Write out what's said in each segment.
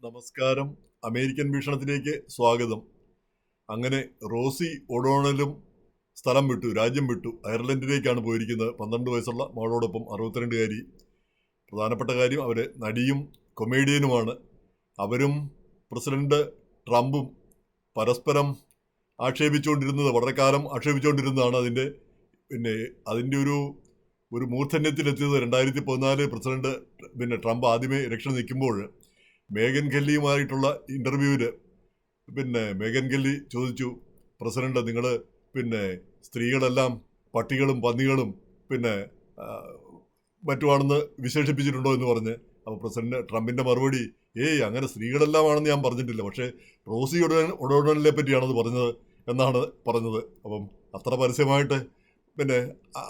നമസ്കാരം. അമേരിക്കൻ വീക്ഷണത്തിലേക്ക് സ്വാഗതം. അങ്ങനെ റോസി ഒഡോണലും സ്ഥലം വിട്ടു, രാജ്യം വിട്ടു. അയർലൻഡിലേക്കാണ് പോയിരിക്കുന്നത്. 12 വയസ്സുള്ള മകളോടൊപ്പം. 62കാരി. പ്രധാനപ്പെട്ട കാര്യം, അവർ നടിയും കൊമേഡിയനുമാണ്. അവരും പ്രസിഡന്റ് ട്രംപും പരസ്പരം ആക്ഷേപിച്ചുകൊണ്ടിരുന്നത്, വളരെ കാലം ആക്ഷേപിച്ചുകൊണ്ടിരുന്നതാണ്. അതിൻ്റെ ഒരു മൂർധന്യത്തിലെത്തിയത് 2014 പ്രസിഡന്റ് ട്രംപ് ആദ്യമേ ഇലക്ഷൻ നിൽക്കുമ്പോൾ മേഗൻ കെല്ലിയുമായിട്ടുള്ള ഇൻ്റർവ്യൂവിൽ മേഗൻ കെല്ലി ചോദിച്ചു, പ്രസിഡന്റ്, നിങ്ങൾ സ്ത്രീകളെല്ലാം പട്ടികളും പന്നികളും മറ്റുമാണെന്ന് വിശേഷിപ്പിച്ചിട്ടുണ്ടോ എന്ന് പറഞ്ഞ്. അപ്പോൾ പ്രസിഡന്റ് ട്രംപിൻ്റെ മറുപടി, അങ്ങനെ സ്ത്രീകളെല്ലാം ആണെന്ന് ഞാൻ പറഞ്ഞിട്ടില്ല, പക്ഷേ റോസി ഒഡോണലിനെ പറ്റിയാണത് പറഞ്ഞത് എന്നാണ് പറഞ്ഞത്. അപ്പം അത്ര പരസ്യമായിട്ട്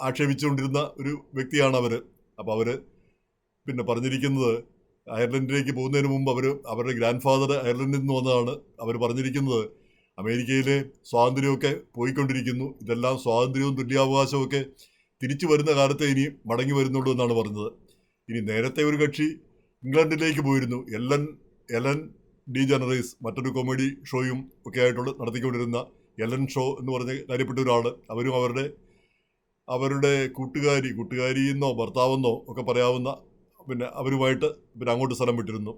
ആക്ഷേപിച്ചുകൊണ്ടിരുന്ന ഒരു വ്യക്തിയാണ് അവർ. അപ്പോൾ അവർ പറഞ്ഞിരിക്കുന്നത്, അയർലൻഡിലേക്ക് പോകുന്നതിന് മുമ്പ് അവരുടെ ഗ്രാൻഡ് ഫാദർ അയർലൻഡിൽ നിന്ന് വന്നതാണ്. അവർ പറഞ്ഞിരിക്കുന്നത്, അമേരിക്കയിലെ സ്വാതന്ത്ര്യമൊക്കെ പോയിക്കൊണ്ടിരിക്കുന്നു, ഇതെല്ലാം സ്വാതന്ത്ര്യവും തുല്യാവകാശവും ഒക്കെ തിരിച്ചു വരുന്ന കാലത്തെ ഇനി മടങ്ങി വരുന്നുള്ളൂ എന്നാണ് പറഞ്ഞത്. ഇനി നേരത്തെ ഒരു കക്ഷി ഇംഗ്ലണ്ടിലേക്ക് പോയിരുന്നു, എലൻ ഡി ജനറേസ്, മറ്റൊരു കോമഡി ഷോയും ഒക്കെ ആയിട്ടുള്ള നടത്തിക്കൊണ്ടിരുന്ന എലൻ ഷോ എന്ന് പറഞ്ഞ കാര്യപ്പെട്ട ഒരാൾ. അവരും അവരുടെ കൂട്ടുകാരിയെന്നോ ഭർത്താവെന്നോ ഒക്കെ പറയാവുന്ന അവരുമായിട്ട് അങ്ങോട്ട് സ്ഥലം വിട്ടിരുന്നു.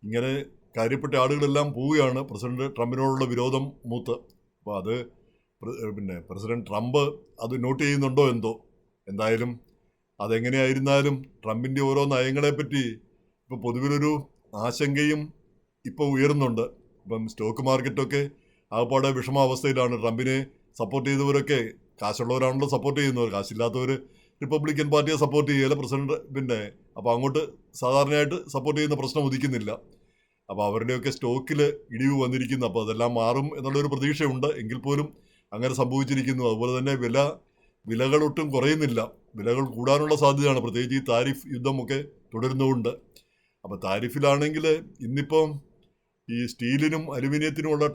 ഇങ്ങനെ കാര്യപ്പെട്ട ആളുകളെല്ലാം പോവുകയാണ് പ്രസിഡന്റ് ട്രംപിനോടുള്ള വിരോധം മൂത്ത്. അപ്പോൾ അത് പ്രസിഡന്റ് ട്രംപ് അത് നോട്ട് ചെയ്യുന്നുണ്ടോ എന്തോ. എന്തായാലും അതെങ്ങനെയായിരുന്നാലും ട്രംപിൻ്റെ ഓരോ നയങ്ങളെപ്പറ്റി ഇപ്പോൾ പൊതുവിലൊരു ആശങ്കയും ഇപ്പോൾ ഉയരുന്നുണ്ട്. ഇപ്പം സ്റ്റോക്ക് മാർക്കറ്റൊക്കെ ആകപ്പാടെ വിഷമാവസ്ഥയിലാണ്. ട്രംപിനെ സപ്പോർട്ട് ചെയ്തവരൊക്കെ കാശുള്ളവരാണല്ലോ സപ്പോർട്ട് ചെയ്യുന്നവർ, കാശില്ലാത്തവർ റിപ്പബ്ലിക്കൻ പാർട്ടിയെ സപ്പോർട്ട് ചെയ്യല പ്രസിഡന്റ്. അപ്പോൾ അങ്ങോട്ട് സാധാരണയായിട്ട് സപ്പോർട്ട് ചെയ്യുന്ന പ്രശ്നം ഉദിക്കുന്നില്ല. അപ്പോൾ അവരുടെയൊക്കെ സ്റ്റോക്കിൽ ഇടിവ് വന്നിരിക്കുന്നു. അപ്പോൾ അതെല്ലാം മാറും എന്നുള്ളൊരു പ്രതീക്ഷയുണ്ട്. എങ്കിൽ പോലും അങ്ങനെ സംഭവിച്ചിരിക്കുന്നു. അതുപോലെ തന്നെ വിലകളൊട്ടും കുറയുന്നില്ല, വിലകൾ കൂടാനുള്ള സാധ്യതയാണ്, പ്രത്യേകിച്ച് ഈ താരിഫ് യുദ്ധമൊക്കെ തുടരുന്നതുകൊണ്ട്. അപ്പോൾ താരിഫിലാണെങ്കിൽ ഇന്നിപ്പം ഈ സ്റ്റീലിനും അലുമിനിയത്തിനുമുള്ള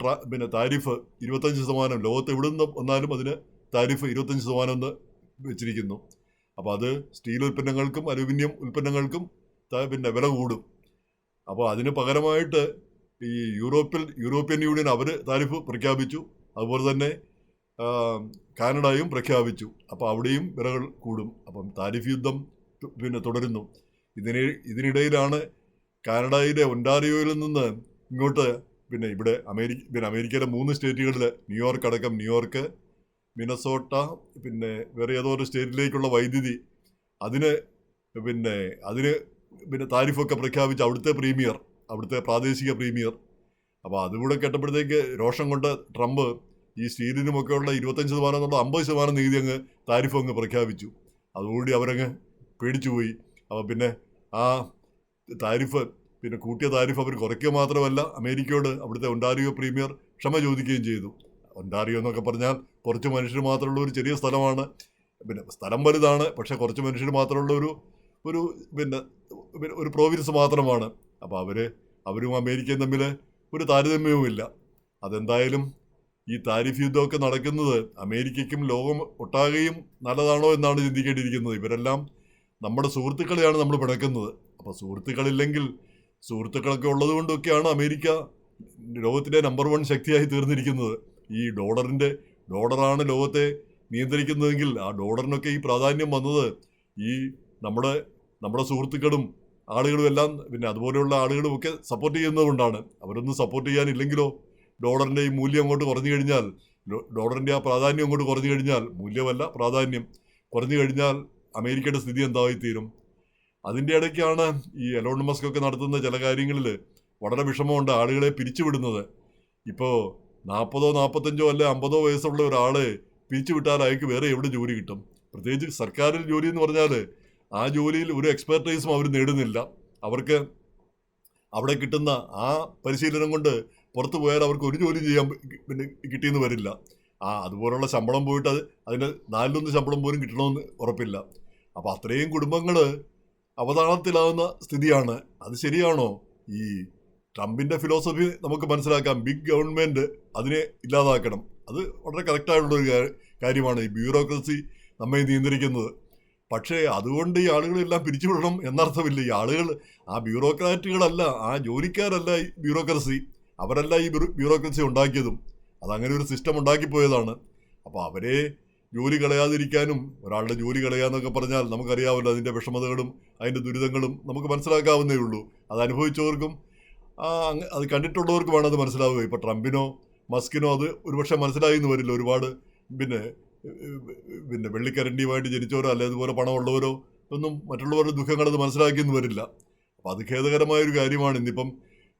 താരിഫ് 25%, ലോകത്ത് എവിടെ നിന്ന് വന്നാലും അതിന് താരിഫ് 25% എന്ന് വെച്ചിരിക്കുന്നു. അപ്പോൾ അത് സ്റ്റീൽ ഉൽപ്പന്നങ്ങൾക്കും അലുമിനിയം ഉൽപ്പന്നങ്ങൾക്കും വില കൂടും. അപ്പോൾ അതിന് പകരമായിട്ട് ഈ യൂറോപ്യൻ യൂണിയൻ അവർ താരിഫ് പ്രഖ്യാപിച്ചു. അതുപോലെ തന്നെ കാനഡയും പ്രഖ്യാപിച്ചു. അപ്പോൾ അവിടെയും വിലകൾ കൂടും. അപ്പം താരിഫ് യുദ്ധം തുടരുന്നു. ഇതിനിടയിലാണ് കാനഡയിലെ ഒൻറ്റാറിയോയിൽ നിന്ന് ഇങ്ങോട്ട് ഇവിടെ അമേരിക്കയിലെ 3 സ്റ്റേറ്റുകളിൽ ന്യൂയോർക്ക് അടക്കം, ന്യൂയോർക്ക്, മിനസോട്ട, വേറെ ഏതോ ഒരു സ്റ്റേറ്റിലേക്കുള്ള വൈദ്യുതി, അതിന് താരിഫൊക്കെ പ്രഖ്യാപിച്ച് അവിടുത്തെ പ്രാദേശിക പ്രീമിയർ. അപ്പോൾ അതുകൂടെ കേട്ടപ്പോഴത്തേക്ക് രോഷം കൊണ്ട് ട്രംപ് ഈ സ്റ്റീലിനുമൊക്കെ ഉള്ള 25% എന്നുള്ള 50% നികുതി താരിഫ് പ്രഖ്യാപിച്ചു. അതുകൂടി അവരങ്ങ് പേടിച്ചുപോയി. അപ്പോൾ ആ താരിഫ് കൂട്ടിയ താരിഫ് അവർ കുറയ്ക്കുക മാത്രമല്ല, അമേരിക്കയോട് അവിടുത്തെ ഒൻറ്റാറിയോ പ്രീമിയർ ക്ഷമ ചോദിക്കുകയും ചെയ്തു. ഒൻറ്റാറിയോ എന്നൊക്കെ പറഞ്ഞാൽ കുറച്ച് മനുഷ്യർ മാത്രമുള്ള ഒരു ചെറിയ സ്ഥലമാണ്. സ്ഥലം വലുതാണ്, പക്ഷെ കുറച്ച് മനുഷ്യർ മാത്രമുള്ള ഒരു പ്രോവിൻസ് മാത്രമാണ്. അപ്പോൾ അവരും അമേരിക്കയും തമ്മിൽ ഒരു താരതമ്യവുമില്ല. അതെന്തായാലും ഈ താരിഫ് യുദ്ധമൊക്കെ നടക്കുന്നത് അമേരിക്കയ്ക്കും ലോകം ഒട്ടാകെയും നല്ലതാണോ എന്നാണ് ചിന്തിക്കേണ്ടിയിരിക്കുന്നത്. ഇവരെല്ലാം നമ്മുടെ സുഹൃത്തുക്കളെയാണ് നമ്മൾ പിണക്കുന്നത്. അപ്പോൾ സുഹൃത്തുക്കളൊക്കെ ഉള്ളത് കൊണ്ടൊക്കെയാണ് അമേരിക്ക ലോകത്തിലെ നമ്പർ 1 ശക്തിയായി തീർന്നിരിക്കുന്നത്. ഈ ഡോളറാണ് ലോകത്തെ നിയന്ത്രിക്കുന്നതെങ്കിൽ ആ ഡോളറിനൊക്കെ ഈ പ്രാധാന്യം വന്നത് ഈ നമ്മുടെ സുഹൃത്തുക്കളും ആളുകളും എല്ലാം അതുപോലെയുള്ള ആളുകളും ഒക്കെ സപ്പോർട്ട് ചെയ്യുന്നതുകൊണ്ടാണ്. അവരൊന്നും സപ്പോർട്ട് ചെയ്യാനില്ലെങ്കിലോ, ഡോളറിൻ്റെ ഈ മൂല്യം അങ്ങോട്ട് കുറഞ്ഞു കഴിഞ്ഞാൽ, ഡോളറിൻ്റെ ആ പ്രാധാന്യം അങ്ങോട്ട് കുറഞ്ഞു കഴിഞ്ഞാൽ, മൂല്യമല്ല പ്രാധാന്യം കുറഞ്ഞു കഴിഞ്ഞാൽ അമേരിക്കയുടെ സ്ഥിതി എന്തായിത്തീരും. അതിൻ്റെ ഇടയ്ക്കാണ് ഈ എലോൺ മസ്ക് ഒക്കെ നടത്തുന്ന ചില കാര്യങ്ങളിൽ വളരെ വിഷമമുണ്ട്, ആളുകളെ പിരിച്ചുവിടുന്നത്. ഇപ്പോൾ 40, 45 അല്ല 50 വയസ്സുള്ള ഒരാളെ പിരിച്ചുവിട്ടാൽ അയാൾക്ക് വേറെ എവിടെ ജോലി കിട്ടും? പ്രത്യേകിച്ച് സർക്കാരിൽ ജോലി എന്ന് പറഞ്ഞാൽ ആ ജോലിയിൽ ഒരു എക്സ്പെർട്ടൈസും അവർ നേടുന്നില്ല. അവർക്ക് അവിടെ കിട്ടുന്ന ആ പരിശീലനം കൊണ്ട് പുറത്തു പോയാൽ അവർക്ക് ഒരു ജോലി ചെയ്യാൻ കിട്ടിയെന്ന് വരില്ല. അതുപോലുള്ള ശമ്പളം പോയിട്ട് അതിന് 4-1 ശമ്പളം പോലും കിട്ടണമെന്ന് ഉറപ്പില്ല. അപ്പോൾ അത്രയും കുടുംബങ്ങൾ അവതാളത്തിലാവുന്ന സ്ഥിതിയാണ്. അത് ശരിയാണോ? ഈ ട്രംപിൻ്റെ ഫിലോസഫി നമുക്ക് മനസ്സിലാക്കാം. ബിഗ് ഗവൺമെൻറ് അതിനെ ഇല്ലാതാക്കണം. അത് വളരെ കറക്റ്റായിട്ടുള്ളൊരു കാര്യമാണ്. ഈ ബ്യൂറോക്രസി നമ്മെ നിയന്ത്രിക്കുന്നത്. പക്ഷേ അതുകൊണ്ട് ഈ ആളുകളെല്ലാം പിരിച്ചുവിടണം എന്നർത്ഥമില്ല. ഈ ആളുകൾ ആ ബ്യൂറോക്രാറ്റുകളല്ല, ആ ജോലിക്കാരല്ല ഈ ബ്യൂറോക്രസി. അവരല്ല ഈ ബ്യൂറോക്രസി ഉണ്ടാക്കിയതും. അതങ്ങനെ ഒരു സിസ്റ്റം ഉണ്ടാക്കിപ്പോയതാണ്. അപ്പോൾ അവരെ ജോലി കളയാതിരിക്കാനും, ഒരാളുടെ ജോലി കളയാന്നൊക്കെ പറഞ്ഞാൽ നമുക്കറിയാമല്ലോ അതിൻ്റെ വിഷമതകളും അതിൻ്റെ ദുരിതങ്ങളും നമുക്ക് മനസ്സിലാക്കാവുന്നേ ഉള്ളൂ. അത് അനുഭവിച്ചവർക്കും അത് കണ്ടിട്ടുള്ളവർക്കുമാണ് അത് മനസ്സിലാവുക. ഇപ്പോൾ ട്രംപിനോ മസ്കിനോ അത് ഒരുപക്ഷെ മനസ്സിലായി എന്ന് വരില്ല. ഒരുപാട് പിന്നെ പിന്നെ വെള്ളിക്കരണ്ടിയുമായിട്ട് ജനിച്ചവരോ അല്ലെ അതുപോലെ പണമുള്ളവരോ ഒന്നും മറ്റുള്ളവരുടെ ദുഃഖങ്ങളത് മനസ്സിലാക്കിയെന്ന് വരില്ല. അപ്പം അത് ഖേദകരമായൊരു കാര്യമാണ്.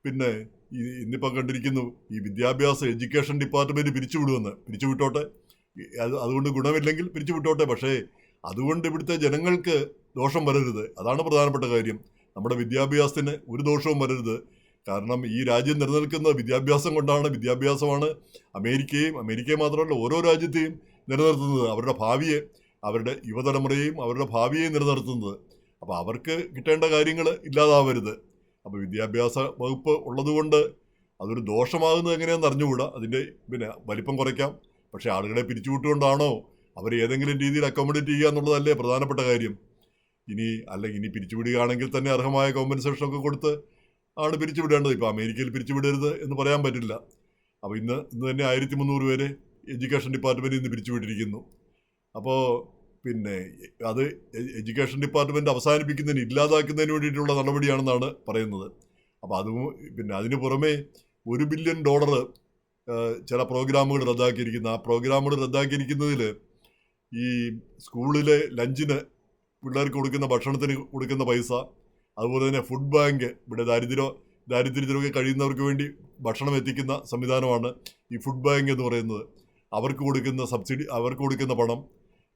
പിന്നെ ഇന്നിപ്പം കണ്ടിരിക്കുന്നു ഈ എഡ്യൂക്കേഷൻ ഡിപ്പാർട്ട്മെൻറ്റ് പിരിച്ചുവിട്ടോട്ടെ, അതുകൊണ്ട് ഗുണമില്ലെങ്കിൽ പിരിച്ചുവിട്ടോട്ടെ. പക്ഷേ അതുകൊണ്ട് ഇവിടുത്തെ ജനങ്ങൾക്ക് ദോഷം വരരുത്. അതാണ് പ്രധാനപ്പെട്ട കാര്യം. നമ്മുടെ വിദ്യാഭ്യാസത്തിന് ഒരു ദോഷവും വരരുത്. കാരണം ഈ രാജ്യം നിലനിൽക്കുന്ന വിദ്യാഭ്യാസം കൊണ്ടാണ്. വിദ്യാഭ്യാസമാണ് അമേരിക്കയെ മാത്രമല്ല ഓരോ രാജ്യത്തെയും നിലനിർത്തുന്നത്. അവരുടെ യുവതലമുറയെയും അവരുടെ ഭാവിയെയും നിലനിർത്തുന്നത്. അപ്പോൾ അവർക്ക് കിട്ടേണ്ട കാര്യങ്ങൾ ഇല്ലാതാവരുത്. അപ്പോൾ വിദ്യാഭ്യാസ വകുപ്പ് ഉള്ളതുകൊണ്ട് അതൊരു ദോഷമാകുന്നത് എങ്ങനെയാണെന്ന് അറിഞ്ഞുകൂടാ. അതിൻ്റെ വലിപ്പം കുറയ്ക്കാം. പക്ഷേ ആളുകളെ പിരിച്ചുവിട്ടുകൊണ്ടാണോ അവർ ഏതെങ്കിലും രീതിയിൽ അക്കോമഡേറ്റ് ചെയ്യുക എന്നുള്ളതല്ലേ പ്രധാനപ്പെട്ട കാര്യം. ഇനി പിരിച്ചുവിടുകയാണെങ്കിൽ തന്നെ അർഹമായ കോമ്പൻസേഷനൊക്കെ കൊടുത്ത് ആണ് പിരിച്ചുവിടേണ്ടത്. ഇപ്പോൾ അമേരിക്കയിൽ പിരിച്ചുവിടരുത് എന്ന് പറയാൻ പറ്റില്ല. അപ്പോൾ ഇന്ന് തന്നെ 1300 പേരെ എഡ്യൂക്കേഷൻ ഡിപ്പാർട്ട്മെൻറ്റിൽ നിന്ന് പിരിച്ചുവിട്ടിരിക്കുന്നു. അപ്പോൾ അത് എഡ്യൂക്കേഷൻ ഡിപ്പാർട്ട്മെൻറ്റ് അവസാനിപ്പിക്കുന്നതിന് ഇല്ലാതാക്കുന്നതിന് വേണ്ടിയിട്ടുള്ള നടപടിയാണെന്നാണ് പറയുന്നത്. അപ്പോൾ അതിന് പുറമെ $1 ബില്യൺ ചില പ്രോഗ്രാമുകൾ റദ്ദാക്കിയിരിക്കുന്നു. ആ പ്രോഗ്രാമുകൾ റദ്ദാക്കിയിരിക്കുന്നതിൽ ഈ സ്കൂളിലെ ലഞ്ചിന് പിള്ളേർക്ക് കൊടുക്കുന്ന ഭക്ഷണത്തിന് കൊടുക്കുന്ന പൈസ, അതുപോലെ തന്നെ ഫുഡ് ബാങ്ക്, ഇവിടെ ദാരിദ്ര്യത്തിലൊക്കെ കഴിയുന്നവർക്ക് വേണ്ടി ഭക്ഷണം എത്തിക്കുന്ന സംവിധാനമാണ് ഈ ഫുഡ് ബാങ്ക് എന്ന് പറയുന്നത്. അവർക്ക് കൊടുക്കുന്ന സബ്സിഡി, അവർക്ക് കൊടുക്കുന്ന പണം,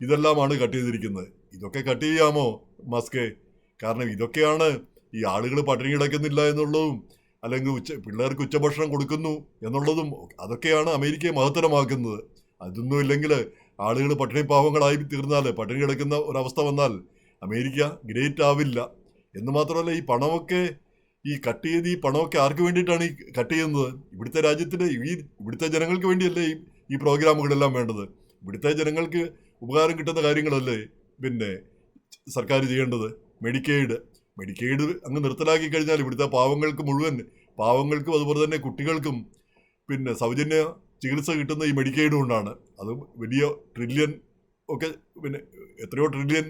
ഇതെല്ലാമാണ് കട്ട് ചെയ്തിരിക്കുന്നത്. ഇതൊക്കെ കട്ട് ചെയ്യാമോ മസ്കേ? കാരണം ഇതൊക്കെയാണ് ഈ ആളുകൾ പട്ടിണി കിടക്കുന്നില്ല എന്നുള്ളതും അല്ലെങ്കിൽ പിള്ളേർക്ക് ഉച്ചഭക്ഷണം കൊടുക്കുന്നു എന്നുള്ളതും അതൊക്കെയാണ് അമേരിക്കയെ മഹത്തരമാക്കുന്നത്. അതൊന്നും ഇല്ലെങ്കിൽ ആളുകൾ പട്ടിണി പാവങ്ങളായി തീർന്നാൽ, പട്ടിണി കിടക്കുന്ന ഒരവസ്ഥ വന്നാൽ അമേരിക്ക ഗ്രേറ്റ് ആവില്ല. എന്ന് മാത്രമല്ല ഈ കട്ട് ചെയ്ത് ഈ പണമൊക്കെ ആർക്ക് വേണ്ടിയിട്ടാണ് ഈ കട്ട് ചെയ്യുന്നത്? ഇവിടുത്തെ രാജ്യത്തിൻ്റെ ഇവിടുത്തെ ജനങ്ങൾക്ക് വേണ്ടിയല്ലേ ഈ പ്രോഗ്രാമുകളെല്ലാം വേണ്ടത്? ഇവിടുത്തെ ജനങ്ങൾക്ക് ഉപകാരം കിട്ടുന്ന കാര്യങ്ങളല്ലേ സർക്കാർ ചെയ്യേണ്ടത്? മെഡിക്കെയ്ഡ് അങ്ങ് നിർത്തലാക്കി കഴിഞ്ഞാൽ ഇവിടുത്തെ പാവങ്ങൾക്കും അതുപോലെ തന്നെ കുട്ടികൾക്കും സൗജന്യ ചികിത്സ കിട്ടുന്ന ഈ മെഡിക്കെയ്ഡ് കൊണ്ടാണ്. അത് വലിയ ട്രില്യൺ ഒക്കെ എത്രയോ ട്രില്യൺ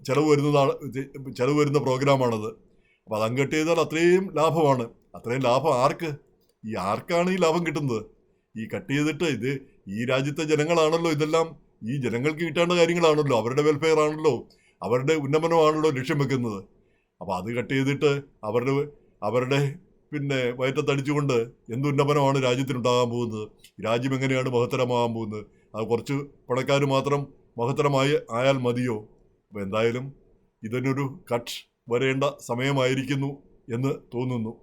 ചെലവ് വരുന്ന പ്രോഗ്രാമാണത്. അപ്പോൾ അതങ്ങ് കട്ട് ചെയ്താൽ അത്രയും ലാഭമാണ്. അത്രയും ലാഭം ആർക്കാണ് ഈ ലാഭം കിട്ടുന്നത്? ഈ കട്ട് ചെയ്തിട്ട് ഈ രാജ്യത്തെ ജനങ്ങളാണല്ലോ ഇതെല്ലാം, ഈ ജനങ്ങൾക്ക് കിട്ടേണ്ട കാര്യങ്ങളാണല്ലോ, അവരുടെ വെൽഫെയർ ആണല്ലോ, അവരുടെ ഉന്നമനമാണല്ലോ ലക്ഷ്യം വെക്കുന്നത്. അപ്പോൾ അത് കട്ട് ചെയ്തിട്ട് അവരുടെ വയറ്റത്തടിച്ചുകൊണ്ട് എന്തുന്നമനമാണ് രാജ്യത്തിനുണ്ടാകാൻ പോകുന്നത്? രാജ്യം എങ്ങനെയാണ് മഹത്തരമാകാൻ പോകുന്നത്? അത് കുറച്ച് പണക്കാർ മാത്രം ആയാൽ മതിയോ? അപ്പോൾ എന്തായാലും ഇതിനൊരു കട്ട് വരേണ്ട സമയമായിരിക്കുന്നു എന്ന് തോന്നുന്നു.